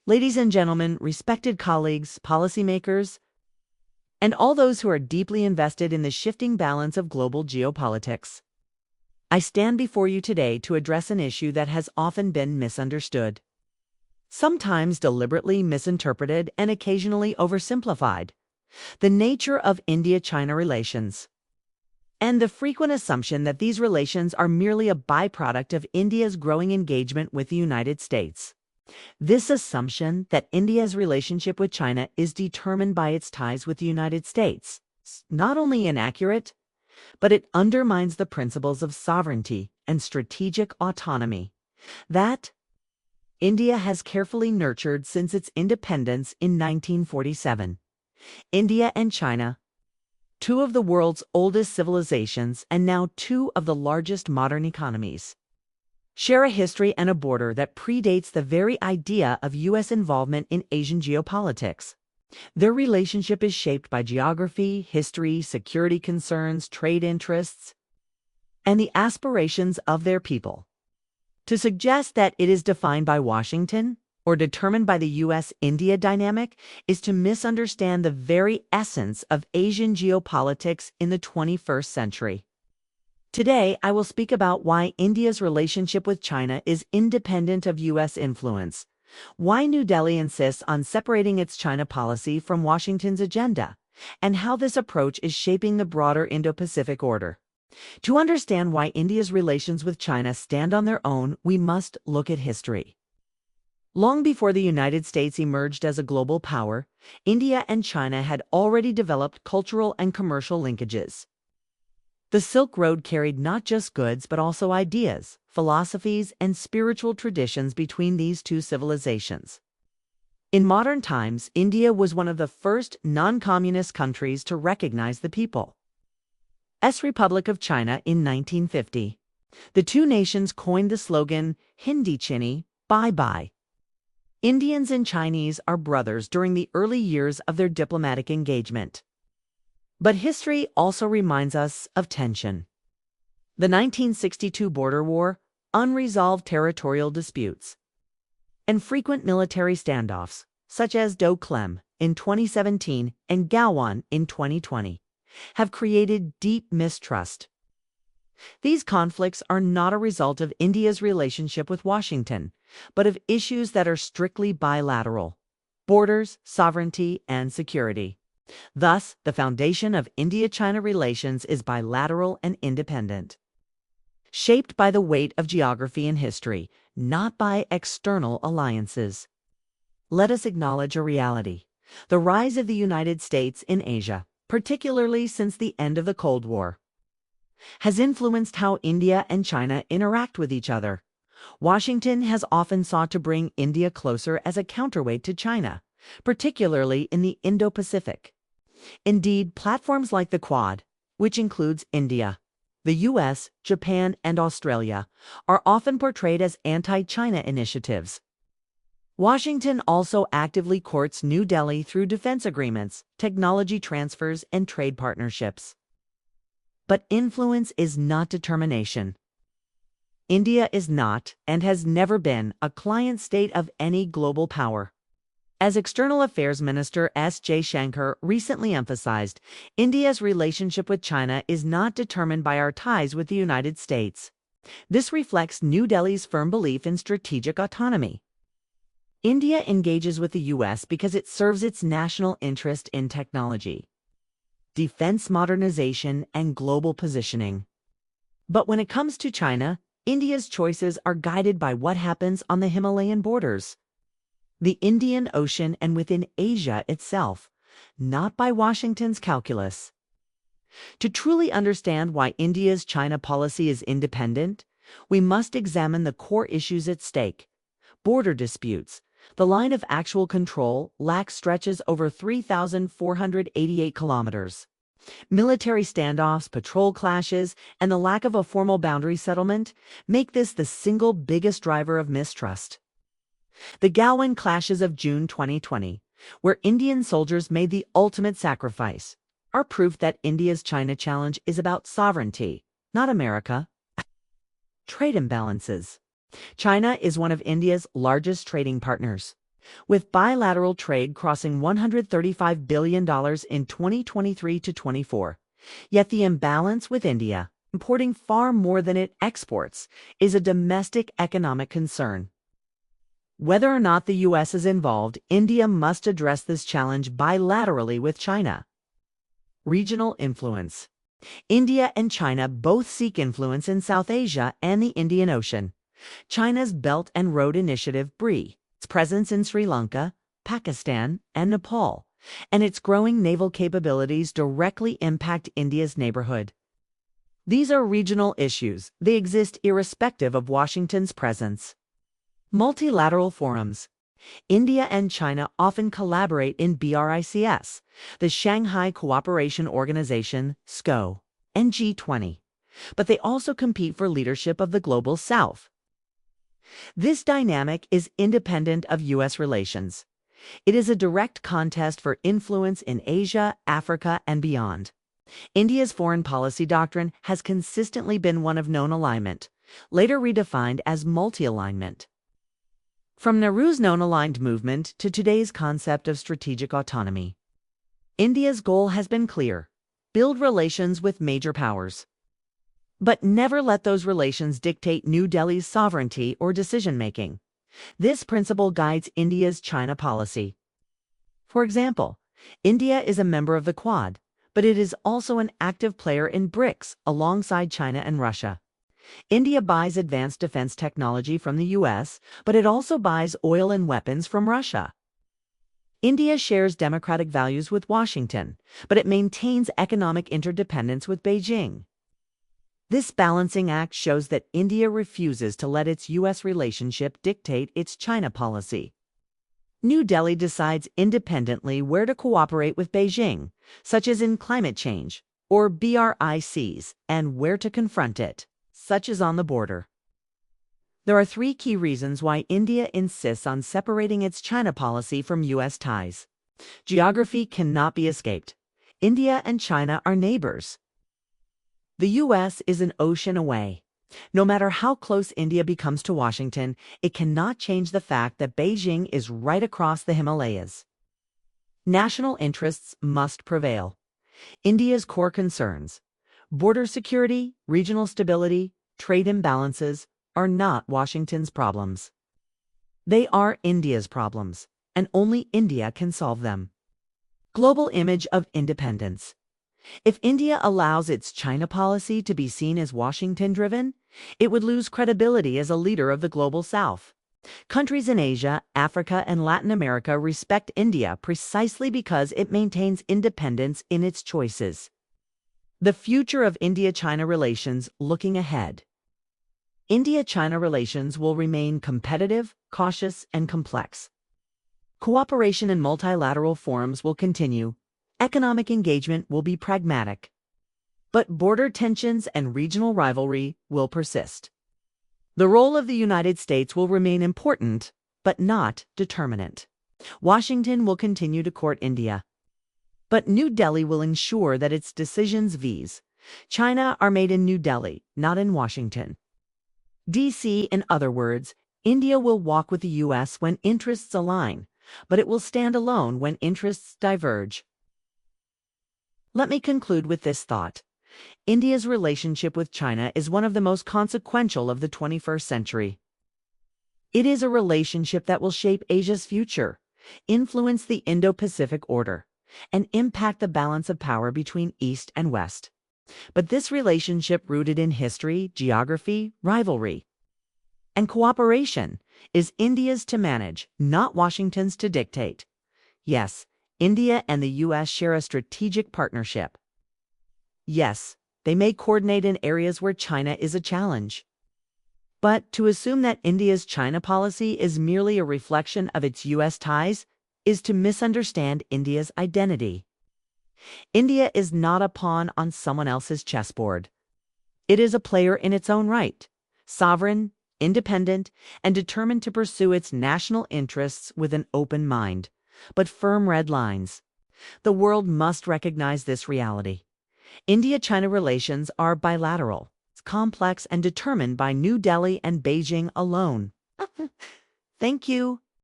Ladies and gentlemen, respected colleagues, policymakers, and all those who are deeply invested in the shifting balance of global geopolitics, I stand before you today to address an issue that has often been misunderstood, sometimes deliberately misinterpreted and occasionally oversimplified: the nature of India-China relations, and the frequent assumption that these relations are merely a byproduct of India's growing engagement with the United States. This assumption that India's relationship with China is determined by its ties with the United States is not only inaccurate, but it undermines the principles of sovereignty and strategic autonomy that India has carefully nurtured since its independence in 1947. India and China, two of the world's oldest civilizations and now two of the largest modern economies, share a history and a border that predates the very idea of U.S. involvement in Asian geopolitics. Their relationship is shaped by geography, history, security concerns, trade interests, and the aspirations of their people. To suggest that it is defined by Washington or determined by the U.S.-India dynamic is to misunderstand the very essence of Asian geopolitics in the 21st century. Today, I will speak about why India's relationship with China is independent of U.S. influence, why New Delhi insists on separating its China policy from Washington's agenda, and how this approach is shaping the broader Indo-Pacific order. To understand why India's relations with China stand on their own, we must look at history. Long before the United States emerged as a global power, India and China had already developed cultural and commercial linkages. The Silk Road carried not just goods but also ideas, philosophies, and spiritual traditions between these two civilizations. In modern times, India was one of the first non-communist countries to recognize the People's Republic of China in 1950. The two nations coined the slogan, "Hindi Chini, Bye Bye." Indians and Chinese are brothers during the early years of their diplomatic engagement. But history also reminds us of tension. The 1962 border war, unresolved territorial disputes, and frequent military standoffs, such as Do Klem in 2017 and Gawan in 2020, have created deep mistrust. These conflicts are not a result of India's relationship with Washington, but of issues that are strictly bilateral: borders, sovereignty, and security. Thus, the foundation of India-China relations is bilateral and independent, shaped by the weight of geography and history, not by external alliances. Let us acknowledge a reality: the rise of the United States in Asia, particularly since the end of the Cold War, has influenced how India and China interact with each other. Washington has often sought to bring India closer as a counterweight to China, particularly in the Indo-Pacific. Indeed, platforms like the Quad, which includes India, the US, Japan, and Australia, are often portrayed as anti-China initiatives. Washington also actively courts New Delhi through defense agreements, technology transfers, and trade partnerships. But influence is not determination. India is not, and has never been, a client state of any global power. As External Affairs Minister S. Jaishankar recently emphasized, India's relationship with China is not determined by our ties with the United States. This reflects New Delhi's firm belief in strategic autonomy. India engages with the U.S. because it serves its national interest in technology, defense modernization, and global positioning. But when it comes to China, India's choices are guided by what happens on the Himalayan borders, the Indian Ocean, and within Asia itself, not by Washington's calculus. To truly understand why India's China policy is independent, we must examine the core issues at stake: border disputes. The line of actual control stretches over 3,488 kilometers. Military standoffs, patrol clashes, and the lack of a formal boundary settlement make this the single biggest driver of mistrust. The Galwan clashes of June 2020, where Indian soldiers made the ultimate sacrifice, are proof that India's China challenge is about sovereignty, not America. Trade imbalances. China is one of India's largest trading partners. with bilateral trade crossing $135 billion in 2023 to 24. Yet the imbalance with India, importing far more than it exports, is a domestic economic concern. Whether or not the U.S. is involved, India must address this challenge bilaterally with China. Regional influence. India and China both seek influence in South Asia and the Indian Ocean. China's Belt and Road Initiative (BRI), its presence in Sri Lanka, Pakistan, and Nepal, and its growing naval capabilities directly impact India's neighborhood. These are regional issues. They exist irrespective of Washington's presence. Multilateral forums. India and China often collaborate in BRICS, the Shanghai Cooperation Organization (SCO), and G20, but they also compete for leadership of the Global South. This dynamic is independent of U.S. relations. It is a direct contest for influence in Asia, Africa, and beyond. India's foreign policy doctrine has consistently been one of known alignment, later redefined as multi-alignment. From Nehru's known-aligned movement to today's concept of strategic autonomy, India's goal has been clear: build relations with major powers. But never let those relations dictate New Delhi's sovereignty or decision-making. This principle guides India's China policy. For example, India is a member of the Quad, but it is also an active player in BRICS alongside China and Russia. India buys advanced defense technology from the U.S., but it also buys oil and weapons from Russia. India shares democratic values with Washington, but it maintains economic interdependence with Beijing. This balancing act shows that India refuses to let its U.S. relationship dictate its China policy. New Delhi decides independently where to cooperate with Beijing, such as in climate change, or BRICS, and where to confront it, such as on the border. There are three key reasons why India insists on separating its China policy from U.S. ties. Geography cannot be escaped. India and China are neighbors. The U.S. is an ocean away. No matter how close India becomes to Washington, it cannot change the fact that Beijing is right across the Himalayas. National interests must prevail. India's core concerns: border security, regional stability, trade imbalances, are not Washington's problems. They are India's problems, and only India can solve them. Global image of independence. If India allows its China policy to be seen as Washington-driven, it would lose credibility as a leader of the Global South. Countries in Asia, Africa, and Latin America respect India precisely because it maintains independence in its choices. The future of India-China relations looking ahead. India-China relations will remain competitive, cautious, and complex. Cooperation in multilateral forums will continue. Economic engagement will be pragmatic. But border tensions and regional rivalry will persist. The role of the United States will remain important, but not determinant. Washington will continue to court India. But New Delhi will ensure that its decisions vis China are made in New Delhi, not in Washington. D.C., in other words, India will walk with the U.S. when interests align, but it will stand alone when interests diverge. Let me conclude with this thought. India's relationship with China is one of the most consequential of the 21st century. It is a relationship that will shape Asia's future, influence the Indo-Pacific order, and impact the balance of power between East and West. But this relationship, rooted in history, geography, rivalry, and cooperation, is India's to manage, not Washington's to dictate. Yes, India and the U.S. share a strategic partnership. Yes, they may coordinate in areas where China is a challenge. But to assume that India's China policy is merely a reflection of its U.S. ties is to misunderstand India's identity. India is not a pawn on someone else's chessboard. It is a player in its own right, sovereign, independent, and determined to pursue its national interests with an open mind, but firm red lines. The world must recognize this reality. India-China relations are bilateral, complex, and determined by New Delhi and Beijing alone. Thank you.